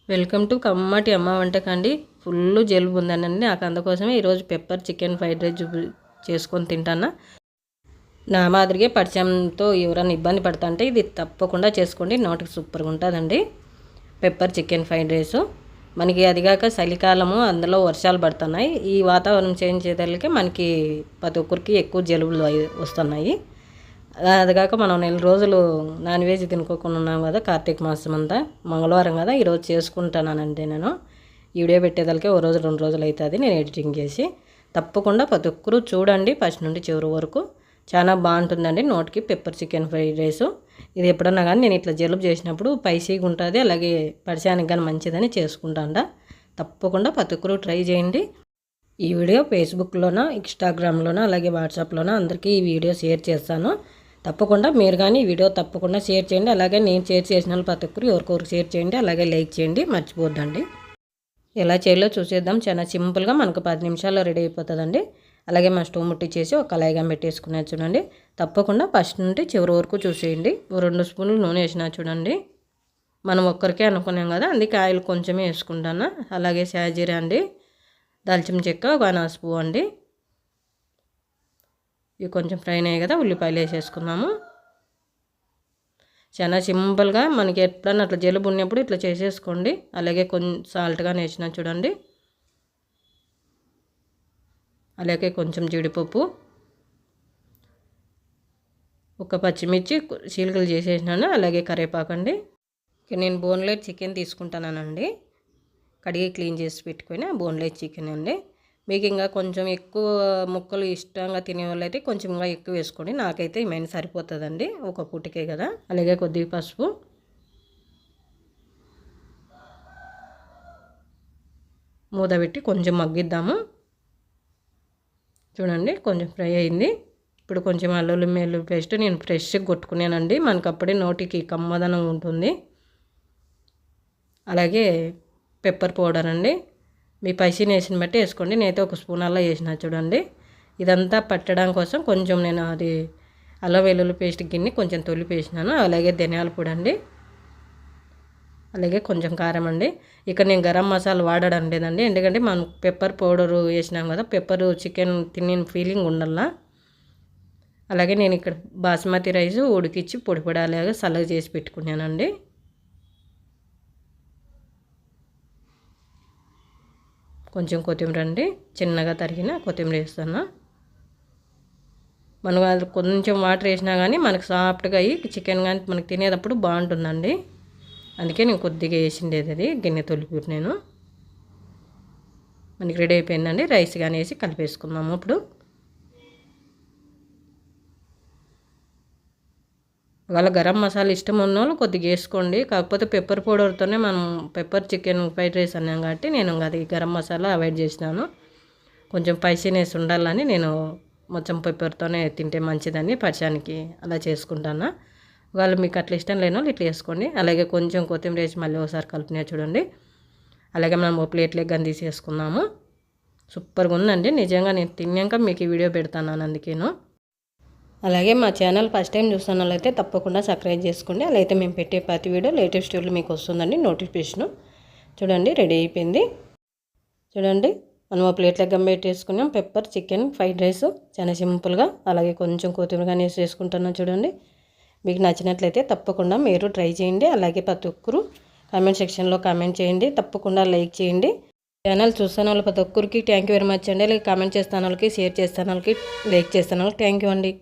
Welcome to కమ్మటి అమ్మ వంటకండి. Full జలుబు ఉందండి. నాకు అందుకోసమే ఈరోజు పెప్పర్ చికెన్ ఫ్రైడ్ రైస్ చేసుకొని తింటాను. నా మాదిరిగా పరిచయంతో ఎవరైనా ఇబ్బంది పడుతుంటే ఇది తప్పకుండా చేసుకోండి. నోటికి సూపర్గా ఉంటుందండి పెప్పర్ చికెన్ ఫ్రైడ్ రైస్. మనకి అదిగాక చలికాలము, అందులో వర్షాలు పడుతున్నాయి. ఈ వాతావరణం చేంజ్ చేయడానికి మనకి ప్రతి ఒక్కరికి ఎక్కువ జలుబులు వస్తున్నాయి. అదిగాక మనం నెల రోజులు నాన్ వెజ్ తినుకోకుండా ఉన్నాం కదా, కార్తీక మాసం అంతా. మంగళవారం కదా, ఈరోజు చేసుకుంటానండి. నేను ఈ వీడియో పెట్టేదానికి ఓ రోజు 2 రోజులు అవుతుంది నేను ఎడిటింగ్ చేసి. తప్పకుండా ప్రతి ఒక్కరూ చూడండి ఫస్ట్ నుండి చివరి వరకు. చాలా బాగుంటుందండి నోటికి పెప్పర్ చికెన్ ఫ్రైడ్ రైస్. ఇది ఎప్పుడన్నా కానీ నేను ఇట్లా జలుబు చేసినప్పుడు స్పైసీగా ఉంటుంది, అలాగే పరిచయానికి కానీ మంచిదని చేసుకుంటాను. తప్పకుండా ప్రతి ఒక్కరూ ట్రై చేయండి. ఈ వీడియో ఫేస్బుక్లోనా, ఇన్స్టాగ్రామ్లోనా, అలాగే వాట్సాప్లోనా అందరికీ ఈ వీడియో షేర్ చేస్తాను. తప్పకుండా మీరు కానీ ఈ వీడియో తప్పకుండా షేర్ చేయండి. అలాగే నేను షేర్ చేసిన వాళ్ళు ప్రతి ఒక్కరు ఎవరికొకరు షేర్ చేయండి, అలాగే లైక్ చేయండి, మర్చిపోద్దండి. ఎలా చేయాలో చూసేద్దాం. చాలా సింపుల్గా మనకు 10 నిమిషాల్లో రెడీ అయిపోతుందండి. అలాగే మా స్టవ్ ముట్టించేసి ఒక కళాయిగా పెట్టేసుకున్నా చూడండి. తప్పకుండా ఫస్ట్ నుండి చివరి వరకు చూసేయండి. 2 స్పూన్లు నూనె వేసినా చూడండి. మనం ఒక్కరికే అనుకున్నాం కదా, అందుకే ఆయిల్ కొంచెమే వేసుకుంటాను. అలాగే షాజీరా అండి, దాల్చిన చెక్క 1 స్పూన్ అండి. ఇవి కొంచెం ఫ్రై అయ్యాయి కదా, ఉల్లిపాయలు వేసేసుకున్నాము. చాలా సింపుల్గా మనకి ఎప్పుడన్నా అట్లా జలుబు ఉన్నప్పుడు ఇట్లా చేసేసుకోండి. అలాగే కొంచెం సాల్ట్గా వేసిన చూడండి. అలాగే కొంచెం జీడిపప్పు, ఒక పచ్చిమిర్చి చీలికలు చేసేసినాను, అలాగే కరివేపాకండి. నేను బోన్లెస్ చికెన్ తీసుకుంటానండి. కడిగి క్లీన్ చేసి పెట్టుకొని బోన్లెస్ చికెన్ అండి. మీకు ఇంకా కొంచెం ఎక్కువ ముక్కలు ఇష్టంగా తినే వాళ్ళైతే కొంచెం ఇంకా ఎక్కువ వేసుకోండి. నాకైతే ఇమైన సరిపోతుందండి, ఒక పూటకే కదా. అలాగే కొద్దిగా పసుపు, మూత పెట్టి కొంచెం మగ్గిద్దాము. చూడండి కొంచెం ఫ్రై అయింది. ఇప్పుడు కొంచెం అల్లం వెల్లుల్లి పేస్ట్ నేను ఫ్రెష్గా కొట్టుకున్నానండి. మనకు అప్పుడే నోటికి కమ్మదనం ఉంటుంది. అలాగే పెప్పర్ పౌడర్ అండి, మీ పైసీని వేసిన బట్టి వేసుకోండి. నేనైతే 1 స్పూన్ అలా వేసిన చూడండి. ఇదంతా పట్టడం కోసం కొంచెం నేను అది అల్లం వెల్లుల్లి పేస్ట్ గిన్నె కొంచెం తొలిపేసినాను. అలాగే ధనియాల పొడి అండి, అలాగే కొంచెం కారం అండి. ఇక్కడ నేను గరం మసాలా వాడడం లేదండి, ఎందుకంటే మనం పెప్పర్ పౌడరు వేసినాం కదా, పెప్పర్ చికెన్ తిన్న ఫీలింగ్ ఉండాల. అలాగే నేను ఇక్కడ బాస్మతి రైస్ ఉడికిచ్చి పొడి అలాగే చల్లగా చేసి పెట్టుకున్నానండి. కొంచెం కొత్తిమీర అండి, చిన్నగా తరిగిన కొత్తిమీర వేస్తాను. మనం అది కొంచెం వాటర్ వేసినా కానీ మనకు సాఫ్ట్గా అయ్యి చికెన్ కానీ మనకు తినేటప్పుడు బాగుంటుందండి. అందుకే నేను కొద్దిగా వేసిండేది అది గిన్నె తొలిపి. నేను మనకి రెడీ అయిపోయిందండి. రైస్ కానీ వేసి కలిపేసుకుందాము. ఇప్పుడు వాళ్ళ గరం మసాలా ఇష్టం ఉన్న వాళ్ళు కొద్దిగా వేసుకోండి. కాకపోతే పెప్పర్ పౌడర్తోనే మనం పెప్పర్ చికెన్ ఫ్రైడ్ రైస్ అన్నాం కాబట్టి నేను అది గరం మసాలా అవాయిడ్ చేసినాను. కొంచెం స్పైసీనెస్ ఉండాలని నేను మొత్తం పెప్పర్తోనే తింటే మంచిదని పరిచయానికి అలా చేసుకుంటాను. వాళ్ళు మీకు అట్లా ఇష్టం లేని వాళ్ళు ఇట్లా వేసుకోండి. అలాగే కొంచెం కొత్తిమీర వేసి మళ్ళీ ఒకసారి కలిపినా చూడండి. అలాగే మనం ఓ ప్లేట్లోకి కానీ తీసేసుకున్నాము. సూపర్గా ఉందండి నిజంగా. నేను తిన్నాక మీకు ఈ వీడియో పెడతాను అందుకేను. అలాగే మా ఛానల్ ఫస్ట్ టైం చూస్తున్న వాళ్ళైతే తప్పకుండా సబ్స్క్రైబ్ చేసుకోండి. అలా అయితే మేము పెట్టే ప్రతి వీడియో లేటెస్ట్ వీడియో మీకు వస్తుందండి నోటిఫికేషను. చూడండి రెడీ అయిపోయింది. చూడండి మనం ఒక ప్లేట్లో గంబెట్టేసుకున్నాం పెప్పర్ చికెన్ ఫ్రైడ్ రైస్ చాలా సింపుల్గా. అలాగే కొంచెం కొత్తిమీర కానీ వేసుకుంటున్నాం చూడండి. మీకు నచ్చినట్లయితే తప్పకుండా మీరు ట్రై చేయండి. అలాగే ప్రతి ఒక్కరు కామెంట్ సెక్షన్లో కామెంట్ చేయండి, తప్పకుండా లైక్ చేయండి. ఛానల్ చూస్తున్న వాళ్ళు ప్రతి ఒక్కరికి థ్యాంక్ యూ వెరీ మచ్ అండి. అలాగే కామెంట్ చేస్తున్న వాళ్ళకి, షేర్ చేస్తున్న వాళ్ళకి, లైక్ చేస్తున్న వాళ్ళకి థ్యాంక్ యూ అండి.